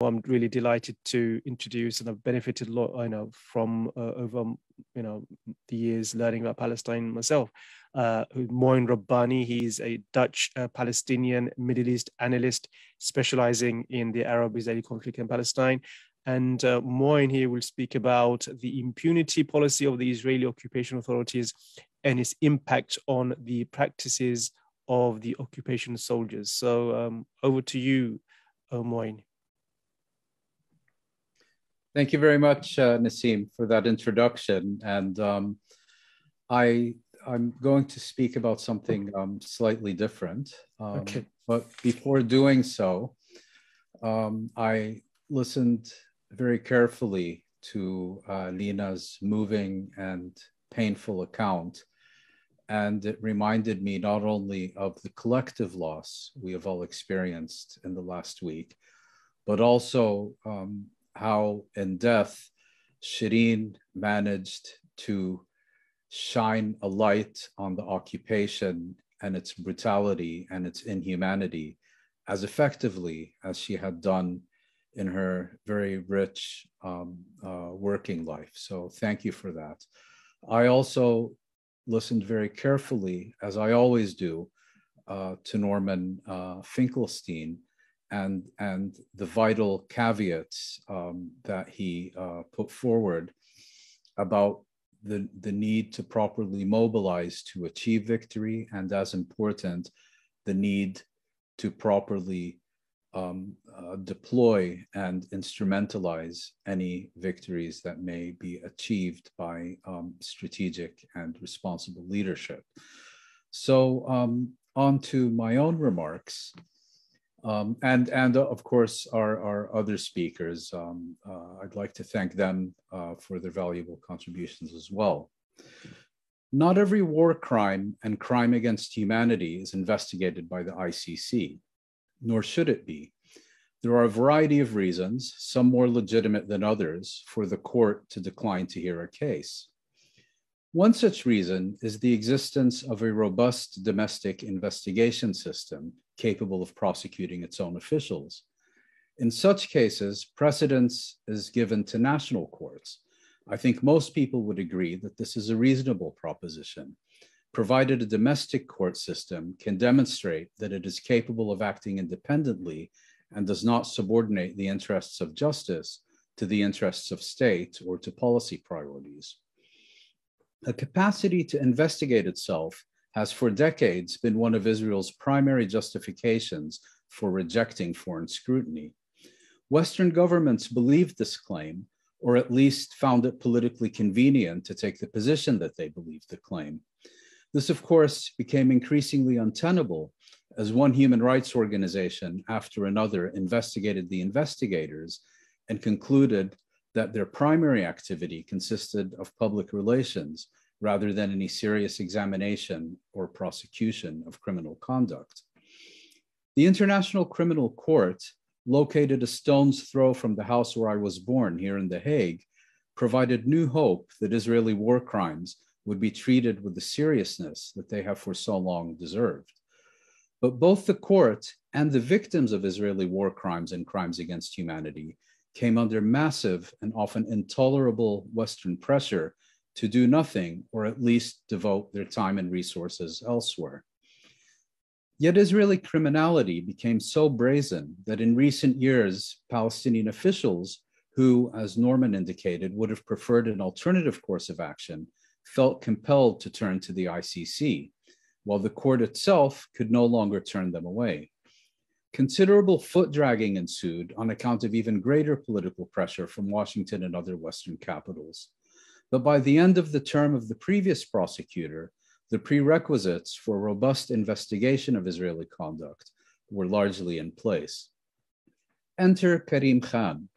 I'm really delighted to introduce, and I've benefited a lot, from over, the years learning about Palestine myself. Mouin Rabbani, he's a Dutch-Palestinian Middle East analyst specializing in the Arab-Israeli conflict in Palestine. And Mouin here will speak about the impunity policy of the Israeli occupation authorities and its impact on the practices of the occupation soldiers. So over to you, Mouin. Thank you very much, Nassim, for that introduction. And I'm going to speak about something slightly different. Okay. But before doing so, I listened very carefully to Lina's moving and painful account. And it reminded me not only of the collective loss we have all experienced in the last week, but also how in death, Shireen managed to shine a light on the occupation and its brutality and its inhumanity as effectively as she had done in her very rich working life. So thank you for that. I also listened very carefully, as I always do, to Norman Finkelstein and the vital caveats that he put forward about the need to properly mobilize to achieve victory, and as important, the need to properly deploy and instrumentalize any victories that may be achieved by strategic and responsible leadership. So on to my own remarks. And of course, our other speakers, I'd like to thank them for their valuable contributions as well. Not every war crime and crime against humanity is investigated by the ICC, nor should it be. There are a variety of reasons, some more legitimate than others, for the court to decline to hear a case. One such reason is the existence of a robust domestic investigation system capable of prosecuting its own officials. In such cases, precedence is given to national courts. I think most people would agree that this is a reasonable proposition, provided a domestic court system can demonstrate that it is capable of acting independently and does not subordinate the interests of justice to the interests of state or to policy priorities. The capacity to investigate itself has for decades been one of Israel's primary justifications for rejecting foreign scrutiny. Western governments believed this claim, or at least found it politically convenient to take the position that they believed the claim. This, of course, became increasingly untenable as one human rights organization after another investigated the investigators and concluded that their primary activity consisted of public relations rather than any serious examination or prosecution of criminal conduct. The International Criminal Court, located a stone's throw from the house where I was born here in The Hague, provided new hope that Israeli war crimes would be treated with the seriousness that they have for so long deserved. But both the court and the victims of Israeli war crimes and crimes against humanity came under massive and often intolerable Western pressure to do nothing, or at least devote their time and resources elsewhere. Yet Israeli criminality became so brazen that in recent years, Palestinian officials who, as Norman indicated, would have preferred an alternative course of action, felt compelled to turn to the ICC, while the court itself could no longer turn them away. Considerable foot-dragging ensued on account of even greater political pressure from Washington and other Western capitals. But by the end of the term of the previous prosecutor, the prerequisites for a robust investigation of Israeli conduct were largely in place. Enter Karim Khan.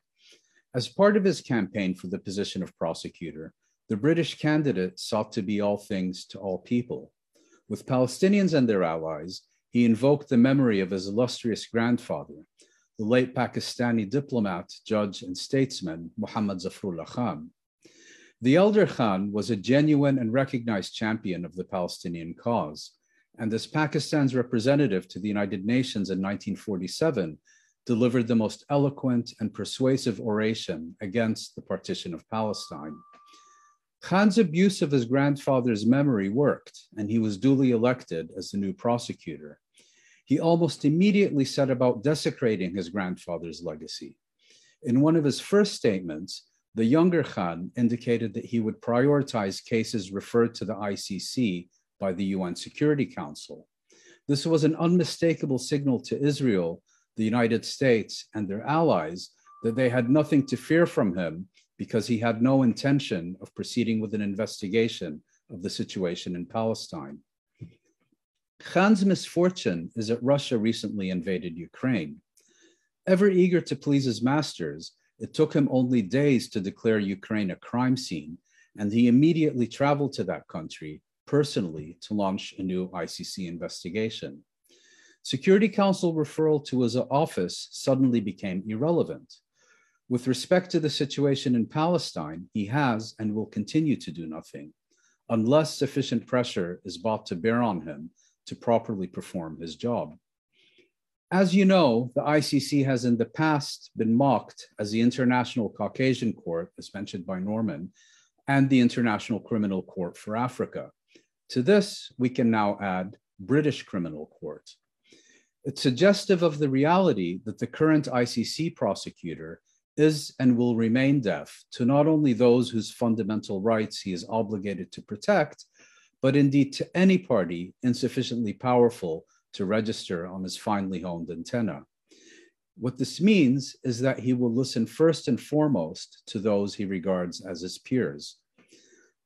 As part of his campaign for the position of prosecutor, the British candidate sought to be all things to all people. With Palestinians and their allies, he invoked the memory of his illustrious grandfather, the late Pakistani diplomat, judge, and statesman, Muhammad Zafrullah Khan. The elder Khan was a genuine and recognized champion of the Palestinian cause, and as Pakistan's representative to the United Nations in 1947, delivered the most eloquent and persuasive oration against the partition of Palestine. Khan's abuse of his grandfather's memory worked, and he was duly elected as the new prosecutor. He almost immediately set about desecrating his grandfather's legacy. In one of his first statements, the younger Khan indicated that he would prioritize cases referred to the ICC by the UN Security Council. This was an unmistakable signal to Israel, the United States, and their allies that they had nothing to fear from him because he had no intention of proceeding with an investigation of the situation in Palestine. Khan's misfortune is that Russia recently invaded Ukraine. Ever eager to please his masters, it took him only days to declare Ukraine a crime scene, and he immediately traveled to that country personally to launch a new ICC investigation. Security Council referral to his office suddenly became irrelevant. With respect to the situation in Palestine, he has and will continue to do nothing, unless sufficient pressure is brought to bear on him to properly perform his job. As you know, the ICC has in the past been mocked as the International Caucasian Court, as mentioned by Norman, and the International Criminal Court for Africa. To this, we can now add British Criminal Court. It's suggestive of the reality that the current ICC prosecutor is and will remain deaf to not only those whose fundamental rights he is obligated to protect, but indeed to any party insufficiently powerful to register on his finely honed antenna. What this means is that he will listen first and foremost to those he regards as his peers.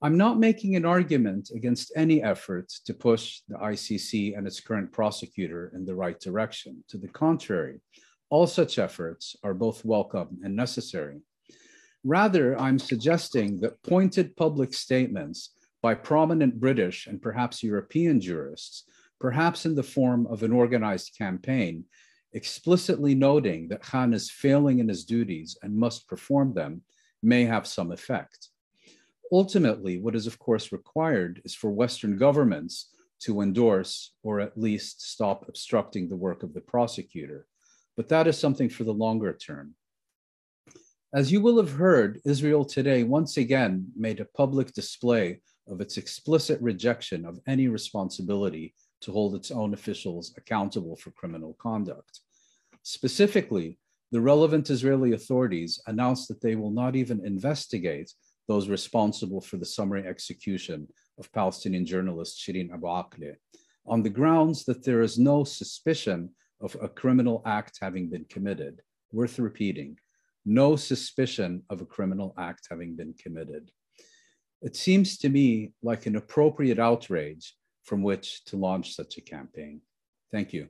I'm not making an argument against any effort to push the ICC and its current prosecutor in the right direction. To the contrary, all such efforts are both welcome and necessary. Rather, I'm suggesting that pointed public statements by prominent British and perhaps European jurists, perhaps in the form of an organized campaign, explicitly noting that Khan is failing in his duties and must perform them, may have some effect. Ultimately, what is of course required is for Western governments to endorse or at least stop obstructing the work of the prosecutor. But that is something for the longer term. As you will have heard, Israel today once again made a public display of its explicit rejection of any responsibility to hold its own officials accountable for criminal conduct. Specifically, the relevant Israeli authorities announced that they will not even investigate those responsible for the summary execution of Palestinian journalist Shireen Abu Akleh, on the grounds that there is no suspicion of a criminal act having been committed. Worth repeating, no suspicion of a criminal act having been committed. It seems to me like an appropriate outrage from which to launch such a campaign. Thank you.